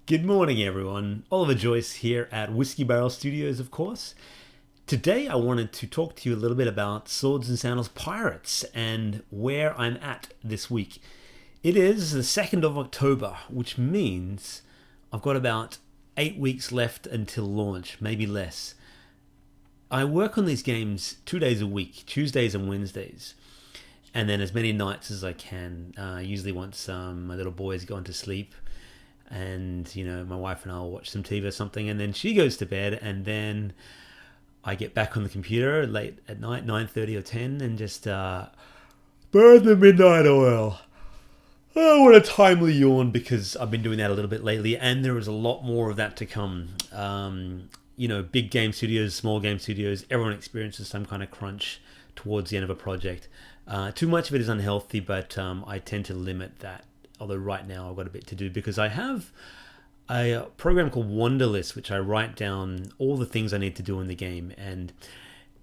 Good morning, everyone. Oliver Joyce here at Whiskey Barrel Studios, of course. Today, I wanted to talk to you a little bit about Swords and Sandals Pirates and where I'm at this week. It is the 2nd of October, which means I've got about 8 weeks left until launch, maybe less. I work on these games 2 days a week, Tuesdays and Wednesdays, and then as many nights as I can. Usually once my little boys gone to sleep, and my wife and I will watch some TV or something, and then she goes to bed, and then I get back on the computer late at night, 9:30 or 10, and just burn the midnight oil. Oh, what a timely yawn, because I've been doing that a little bit lately, and there is a lot more of that to come. Big game studios, small game studios, everyone experiences some kind of crunch towards the end of a project. Too much of it is unhealthy, but I tend to limit that. Although right now I've got a bit to do because I have a program called Wonderlist, which I write down all the things I need to do in the game. And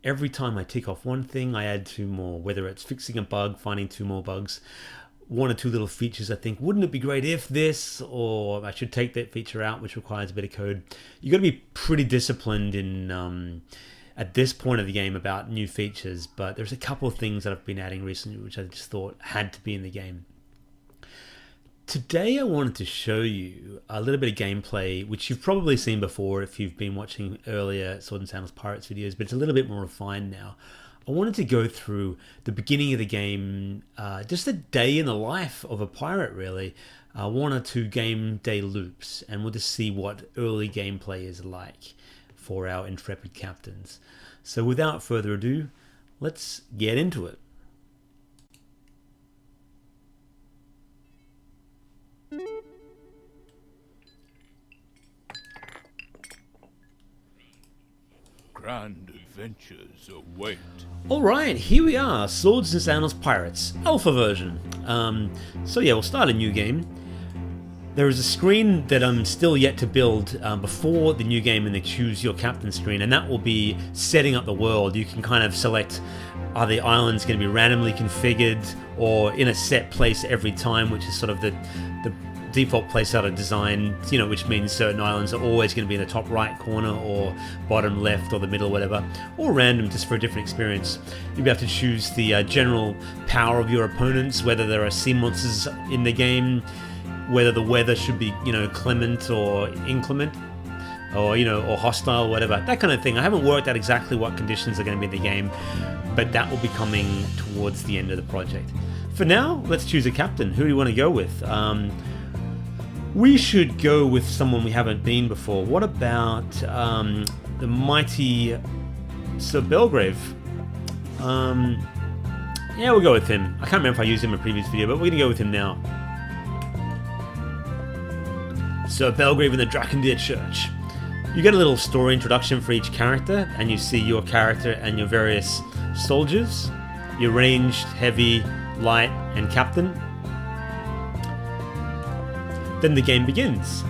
every time I tick off one thing, I add 2 more, whether it's fixing a bug, finding 2 more bugs, 1 or 2 little features. I think, wouldn't it be great if this, or I should take that feature out, which requires a bit of code. You've got to be pretty disciplined in at this point of the game about new features. But there's a couple of things that I've been adding recently, which I just thought had to be in the game. Today I wanted to show you a little bit of gameplay, which you've probably seen before if you've been watching earlier Swords and Sandals Pirates videos, but it's a little bit more refined now. I wanted to go through the beginning of the game, just a day in the life of a pirate really, 1 or 2 game day loops, and we'll just see what early gameplay is like for our intrepid captains. So without further ado, let's get into it. Grand adventures await. Alright, here we are, Swords and Sandals Pirates, alpha version. We'll start a new game. There is a screen that I'm still yet to build before the new game in the choose your captain screen, and that will be setting up the world. You can kind of select, are the islands going to be randomly configured or in a set place every time, which is sort of the default place out of design, which means certain islands are always going to be in the top right corner or bottom left or the middle, whatever, or random just for a different experience. You'll be able to choose the general power of your opponents, whether there are sea monsters in the game, whether the weather should be, clement or inclement, or or hostile, whatever, that kind of thing. I haven't worked out exactly what conditions are going to be in the game, but that will be coming towards the end of the project. For now, let's choose a captain. Who do you want to go with? We should go with someone we haven't been before. What about the mighty Sir Belgrave? Yeah, we'll go with him. I can't remember if I used him in a previous video, but we're going to go with him now. Sir Belgrave in the Drakkendir Church. You get a little story introduction for each character, and you see your character and your various soldiers. Your ranged, heavy, light, and captain. Then the game begins.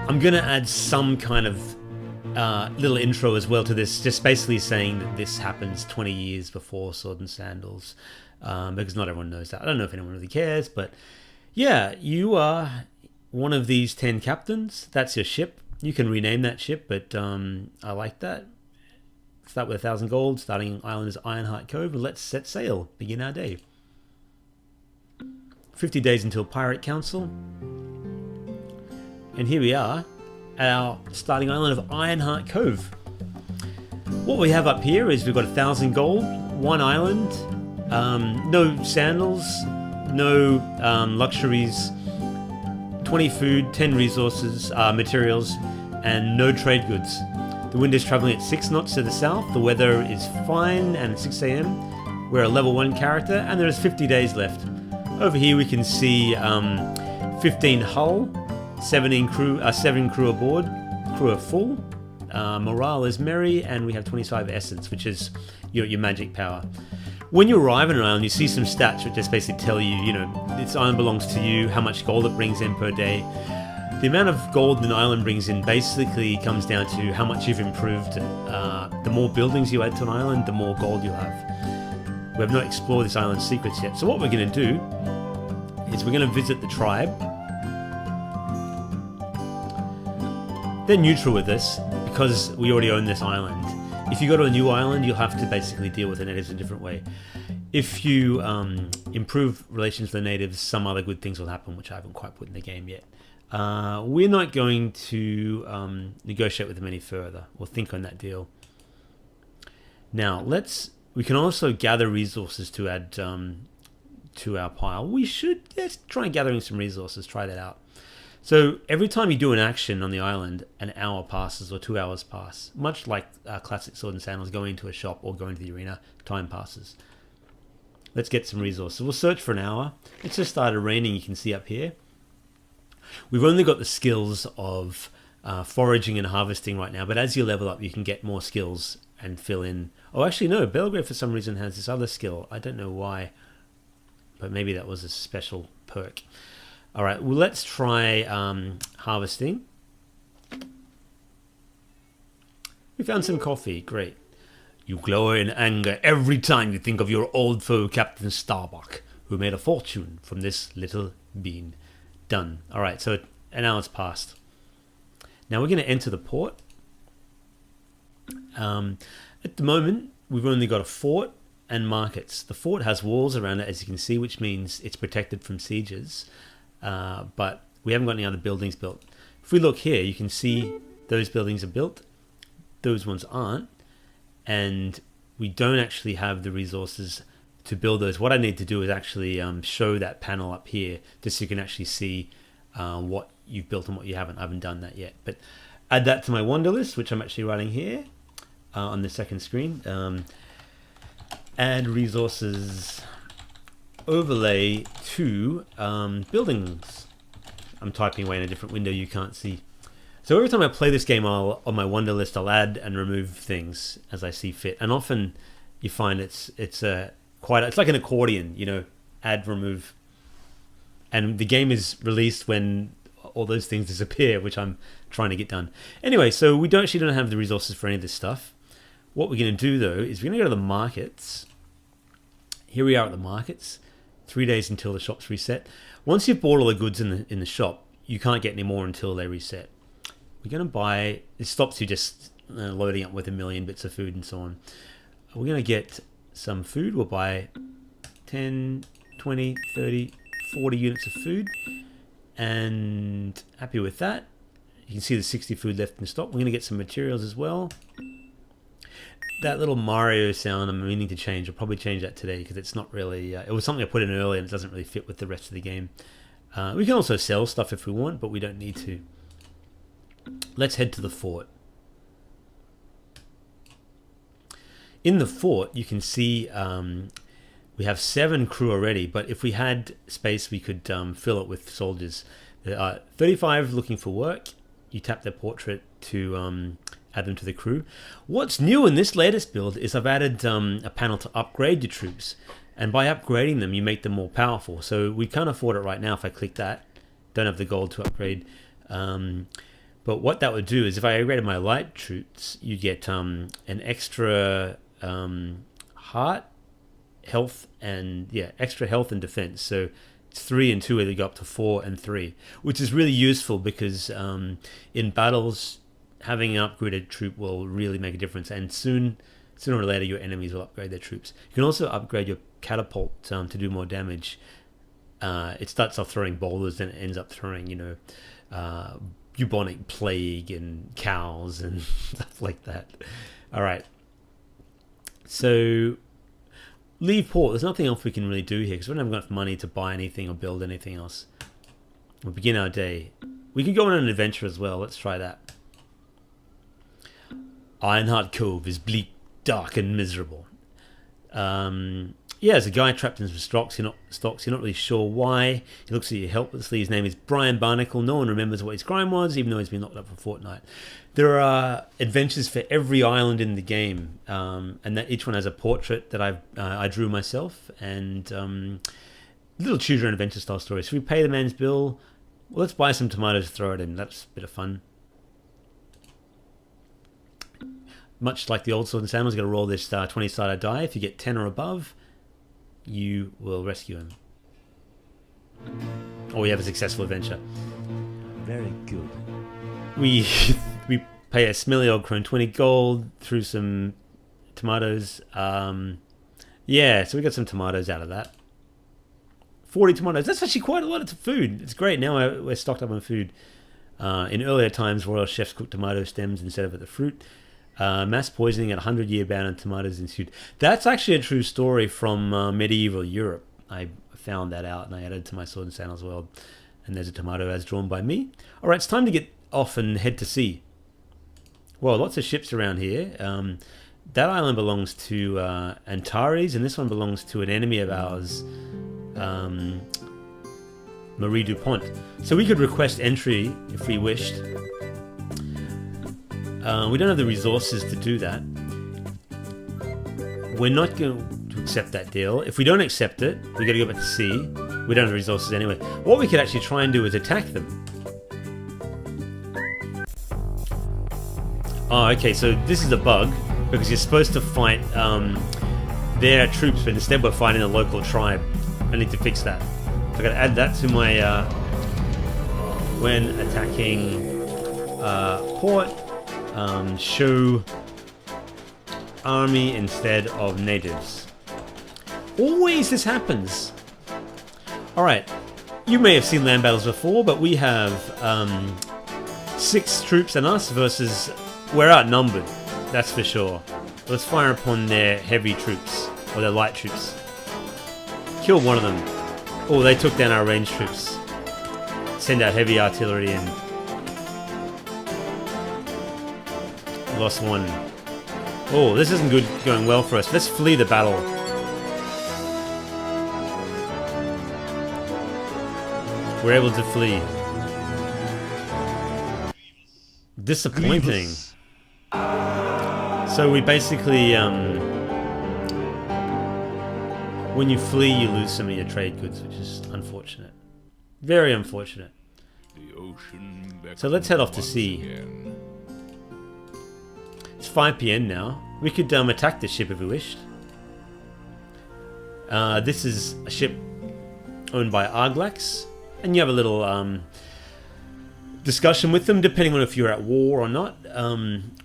I'm going to add some kind of little intro as well to this, just basically saying that this happens 20 years before Sword and Sandals, because not everyone knows that. I don't know if anyone really cares, but yeah, you are one of these 10 captains. That's your ship. You can rename that ship, but I like that. Start with 1,000 gold, starting island is Ironheart Cove, and let's set sail, begin our day. 50 days until Pirate Council. And here we are at our starting island of Ironheart Cove. What we have up here is we've got 1,000 gold, 1 island, no sandals, no luxuries, 20 food, 10 resources, materials, and no trade goods. The wind is traveling at 6 knots to the south, the weather is fine, and at 6 AM we're a level 1 character, and there's 50 days left. Over here we can see 15 hull, 7 crew aboard, crew are full, morale is merry, and we have 25 essence, which is your magic power. When you arrive on an island, you see some stats which just basically tell you, this island belongs to you, how much gold it brings in per day. The amount of gold an island brings in basically comes down to how much you've improved. The more buildings you add to an island, the more gold you'll have. We have not explored this island's secrets yet, so what we're going to do is we're going to visit the tribe they're neutral with this because we already own this island. If you go to a new island, you'll have to basically deal with the natives in a different way. If you improve relations with the natives, some other good things will happen, which I haven't quite put in the game yet. We're not going to negotiate with them any further. We'll think on that deal. Now, we can also gather resources to add to our pile. Let's try gathering some resources, try that out. So every time you do an action on the island, an hour passes or 2 hours pass. Much like classic Sword and Sandals, going into a shop or going to the arena, time passes. Let's get some resources. We'll search for an hour. It's just started raining, you can see up here. We've only got the skills of foraging and harvesting right now, but as you level up, you can get more skills and fill in. Oh, actually, no. Belgrade, for some reason, has this other skill. I don't know why, but maybe that was a special perk. All right, well, let's try harvesting. We found some coffee. Great. You glow in anger every time you think of your old foe, Captain Starbuck, who made a fortune from this little bean. Done. All right, so an hour's passed. Now we're going to enter the port. At the moment, we've only got a fort and markets. The fort has walls around it, as you can see, which means it's protected from sieges. But we haven't got any other buildings built. If we look here, you can see those buildings are built. Those ones aren't. And we don't actually have the resources to build those. What I need to do is actually show that panel up here, just so you can actually see what you've built and what you haven't. I haven't done that yet. But add that to my wonder list, which I'm actually writing here on the second screen. Add resources overlay to buildings. I'm typing away in a different window you can't see. So every time I play this game, on my wonder list, I'll add and remove things as I see fit. And often you find it's like an accordion, you know, add, remove. And the game is released when all those things disappear, which I'm trying to get done. Anyway, so we actually don't have the resources for any of this stuff. What we're going to do, though, is we're going to go to the markets. Here we are at the markets. 3 days until the shops reset. Once you've bought all the goods in the shop, you can't get any more until they reset. We're going to buy... It stops you just loading up with a million bits of food and so on. We're going to get some food. We'll buy 10, 20, 30, 40 units of food. And happy with that. You can see there's 60 food left in stock. We're going to get some materials as well. That little Mario sound I'm meaning to change. I'll probably change that today because it's not really... it was something I put in earlier and it doesn't really fit with the rest of the game. We can also sell stuff if we want, but we don't need to. Let's head to the fort. In the fort, you can see we have 7 crew already, but if we had space, we could fill it with soldiers. There are 35 looking for work. You tap their portrait to add them to the crew. What's new in this latest build is I've added a panel to upgrade your troops. And by upgrading them, you make them more powerful. So we can't afford it right now if I click that. Don't have the gold to upgrade. But what that would do is if I upgraded my light troops, you get an extra heart, health, and extra health and defense. So it's 3 and 2, where they go up to 4 and 3, which is really useful because in battles, having an upgraded troop will really make a difference. And sooner or later, your enemies will upgrade their troops. You can also upgrade your catapult to do more damage. It starts off throwing boulders and it ends up throwing, bubonic plague and cows and stuff like that. All right. So leave port. There's nothing else we can really do here because we don't have enough money to buy anything or build anything else. We'll begin our day. We could go on an adventure as well. Let's try that. Ironheart Cove is bleak, dark, and miserable. There's a guy trapped in some stocks. You're not really sure why. He looks at you helplessly. His name is Brian Barnacle. No one remembers what his crime was, even though he's been locked up for a fortnight. There are adventures for every island in the game, and that each one has a portrait that I drew myself, and little choose your own adventure style stories. So we pay the man's bill. Well, let's buy some tomatoes to throw it in. That's a bit of fun. Much like the old Swords and Sandals, you've got to roll this 20-sided die. If you get 10 or above, you will rescue him. Or we have a successful adventure. Very good. We We pay a smelly old crone 20 gold through some tomatoes. Yeah, so we got some tomatoes out of that. 40 tomatoes. That's actually quite a lot of food. It's great. Now we're stocked up on food. In earlier times, royal chefs cooked tomato stems instead of the fruit. Mass poisoning at 100-year ban on tomatoes ensued. That's actually a true story from medieval Europe. I found that out and I added it to my Sword and Sandals world. And there's a tomato as drawn by me. All right, it's time to get off and head to sea. Well, lots of ships around here. That island belongs to Antares, and this one belongs to an enemy of ours, Marie Dupont. So we could request entry if we wished. We don't have the resources to do that. We're not going to accept that deal. If we don't accept it, we got to go back to sea. We don't have the resources anyway. What we could actually try and do is attack them. Oh, okay, so this is a bug, because you're supposed to fight their troops, but instead we're fighting a local tribe. I need to fix that. So I gotta add that to my when attacking port, show army instead of natives. Always this happens. Alright, you may have seen land battles before, but we have 6 troops and us versus... We're outnumbered, that's for sure. Let's fire upon their heavy troops, or their light troops. Kill one of them. Oh, they took down our ranged troops. Send out heavy artillery in. Lost one. Oh, this isn't good going well for us. Let's flee the battle. We're able to flee. Disappointing. So we basically, when you flee, you lose some of your trade goods, which is unfortunate. Very unfortunate. The ocean So let's head off to sea. again. It's 5 p.m. now. We could attack this ship if we wished. This is a ship owned by Arglax, and you have a little discussion with them, depending on if you're at war or not.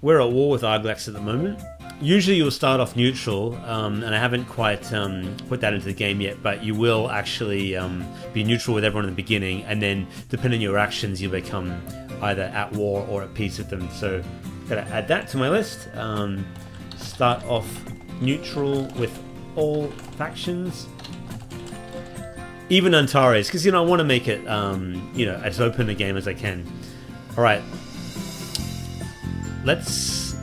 We're at war with Arglax at the moment. Usually you'll start off neutral, and I haven't quite put that into the game yet, but you will actually be neutral with everyone in the beginning, and then depending on your actions you become either at war or at peace with them. So gotta add that to my list. Start off neutral with all factions. Even Antares, because I want to make it as open a game as I can. Alright.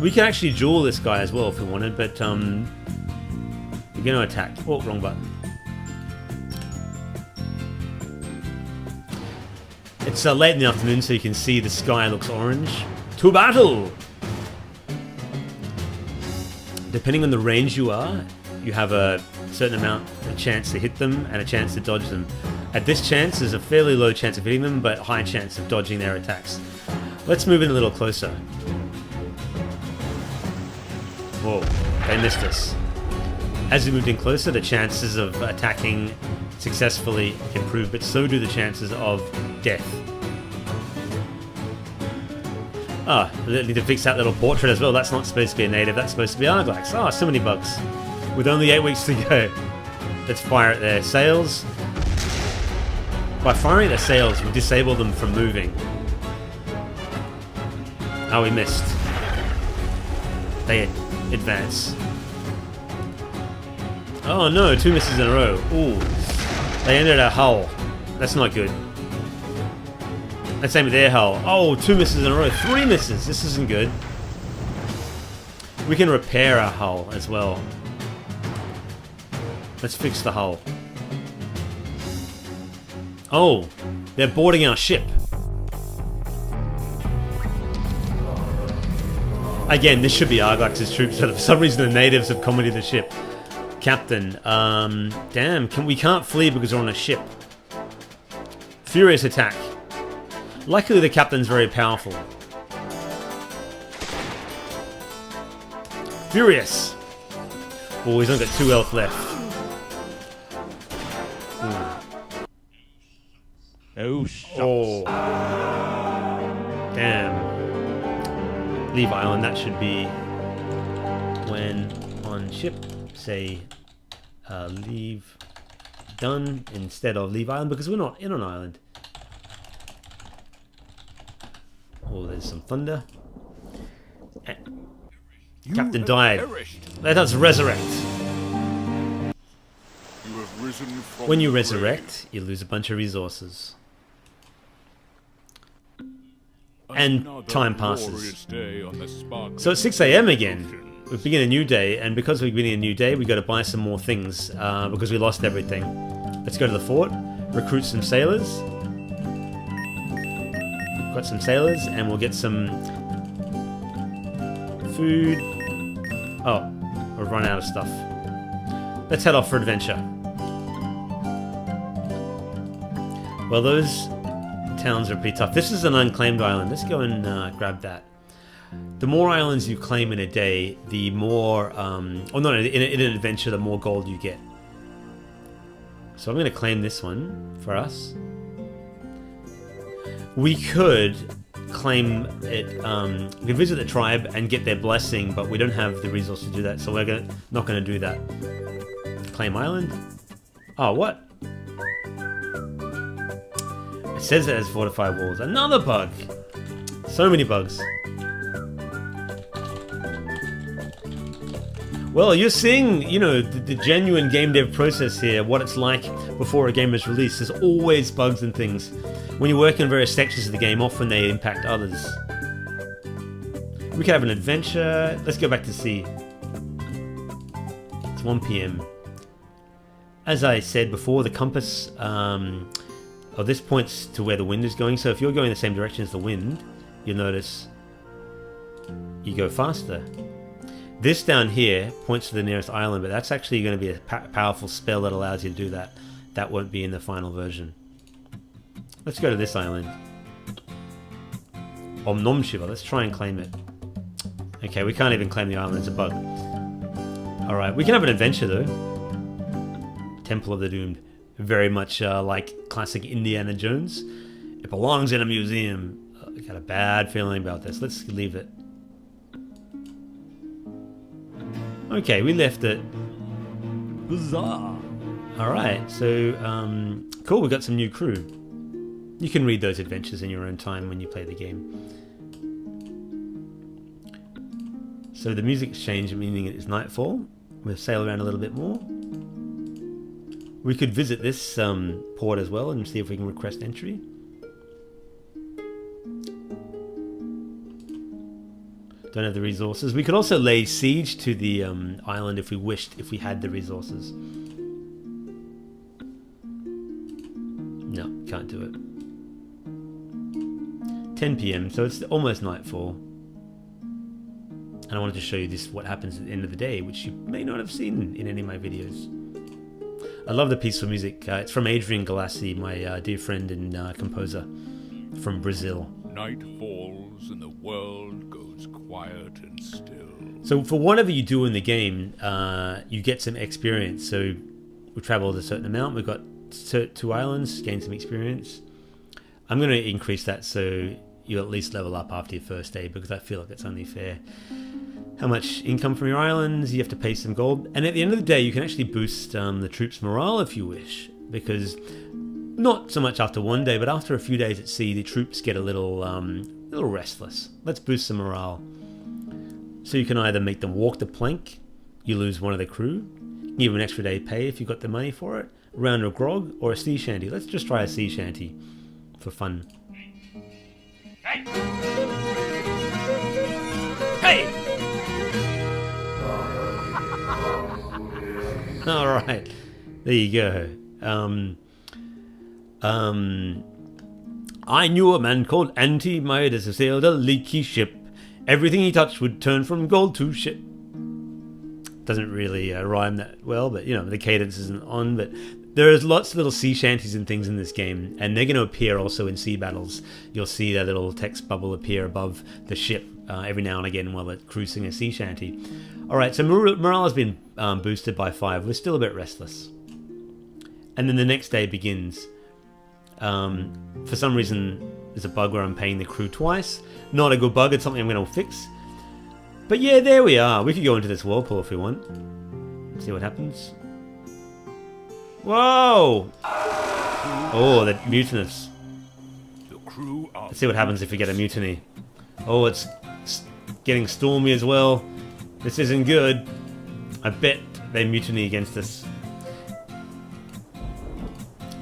We can actually duel this guy as well if we wanted, but we're going to attack. Oh, wrong button. It's late in the afternoon, so you can see the sky looks orange. To battle! Depending on the range you are, you have a certain amount of chance to hit them and a chance to dodge them. At this chance, there's a fairly low chance of hitting them, but high chance of dodging their attacks. Let's move in a little closer. Whoa, they missed us. As we moved in closer, the chances of attacking successfully improve, but so do the chances of death. Ah, I need to fix that little portrait as well. That's not supposed to be a native, that's supposed to be Arglax. Ah, so many bugs. With only 8 weeks to go. Let's fire at their sails. By firing at their sails, we disable them from moving. Oh, we missed. They advance. Oh no, 2 misses in a row. Ooh. They ended our hull. That's not good. Let's aim at their hull. Oh, 2 misses in a row. 3 misses. This isn't good. We can repair our hull as well. Let's fix the hull. Oh, they're boarding our ship. Again, this should be Arglax's troops, but for some reason the natives have commandeered the ship. Captain, damn, we can't flee because we're on a ship. Furious attack. Luckily the captain's very powerful. Furious! Oh, he's only got 2 health left. Oh, shucks. Oh. Damn. Leave island, that should be when on ship, say leave done instead of leave island, because we're not in an island. Oh, there's some thunder. Captain died. Let us resurrect. You have risen from When you the resurrect, you lose a bunch of resources. grave. And Another time glorious passes. day on the sparkling So it's 6 a.m. again. oceans. We begin a new day, and because we begin a new day, we got to buy some more things because we lost everything. Let's go to the fort, recruit some sailors. Got some sailors, and we'll get some food. Oh, we've run out of stuff. Let's head off for adventure. Well, those towns are pretty tough. This is an unclaimed island. Let's go and grab that. The more islands you claim in a day, the more, in an adventure, the more gold you get. So I'm going to claim this one for us. We could claim it, we could visit the tribe and get their blessing, but we don't have the resource to do that, so we're not going to do that. Claim island. Oh, what? It says it has fortified walls. Another bug! So many bugs. Well, you're seeing, the genuine game dev process here, what it's like before a game is released. There's always bugs and things. When you work in various sections of the game, often they impact others. We could have an adventure. Let's go back to sea. It's 1 p.m. As I said before, the compass, this points to where the wind is going. So if you're going the same direction as the wind, you'll notice you go faster. This down here points to the nearest island, but that's actually going to be a powerful spell that allows you to do that. That won't be in the final version. Let's go to this island. Om Shiva. Let's try and claim it. Okay, we can't even claim the island. It's a bug. Alright, we can have an adventure though. Temple of the Doomed. Very much like classic Indiana Jones. It belongs in a museum. I got a bad feeling about this. Let's leave it. Okay, we left it. Huzzah! Alright, so, cool, we got some new crew. You can read those adventures in your own time when you play the game. So the music's changed, meaning it is nightfall. We'll sail around a little bit more. We could visit this port as well and see if we can request entry. Don't have the resources. We could also lay siege to the island if we wished, if we had the resources. No, can't do it. 10 p.m, so it's almost nightfall. And I wanted to show you this, what happens at the end of the day, which you may not have seen in any of my videos. I love the peaceful music. It's from Adrian Galassi, my dear friend and composer from Brazil. Night falls and the world goes quiet and still. So for whatever you do in the game, you get some experience. So we traveled a certain amount. We've got 2 islands, gain some experience. I'm going to increase that so you at least level up after your first day, because I feel like it's only fair. How much income from your islands, you have to pay some gold. And at the end of the day, you can actually boost the troops' morale if you wish, because not so much after one day, but after a few days at sea, the troops get a little restless. Let's boost some morale. So you can either make them walk the plank, you lose one of the crew, give them an extra day pay if you've got the money for it, a round of grog, or a sea shanty. Let's just try a sea shanty for fun. Hey! Hey! All right, there you go. I knew a man called Anti-Midas who sailed a leaky ship. Everything he touched would turn from gold to shit. Doesn't really rhyme that well, but the cadence isn't on. But there's lots of little sea shanties and things in this game, and they're going to appear also in sea battles. You'll see that little text bubble appear above the ship every now and again while it's cruising a sea shanty. Alright, so morale has been boosted by 5. We're still a bit restless. And then the next day begins. For some reason, there's a bug where I'm paying the crew twice. Not a good bug, it's something I'm going to fix. But yeah, there we are. We could go into this whirlpool if we want. See what happens. Whoa! Oh, they're mutinous. The crew are... Let's see what happens if we get a mutiny. Oh, it's getting stormy as well. This isn't good. I bet they mutiny against us.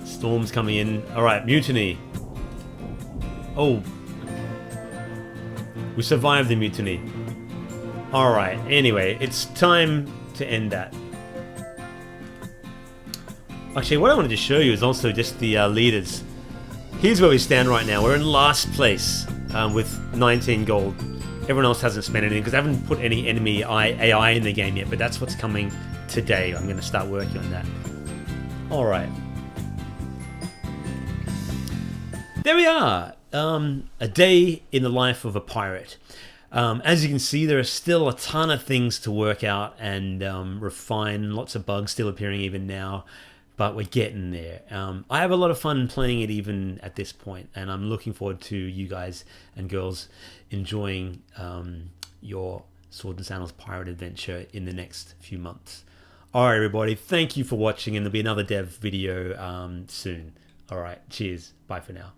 Storm's coming in. Alright, mutiny. Oh. We survived the mutiny. Alright, anyway, it's time to end that. Actually, what I wanted to show you is also just the leaders. Here's where we stand right now. We're in last place with 19 gold. Everyone else hasn't spent anything because I haven't put any enemy AI in the game yet, but that's what's coming today. I'm going to start working on that. Alright. There we are. A day in the life of a pirate. As you can see, there are still a ton of things to work out and refine. Lots of bugs still appearing even now, but we're getting there. I have a lot of fun playing it even at this point, and I'm looking forward to you guys and girls enjoying your Swords and Sandals pirate adventure in the next few months. Alright everybody, thank you for watching, and there'll be another dev video soon. Alright, cheers. Bye for now.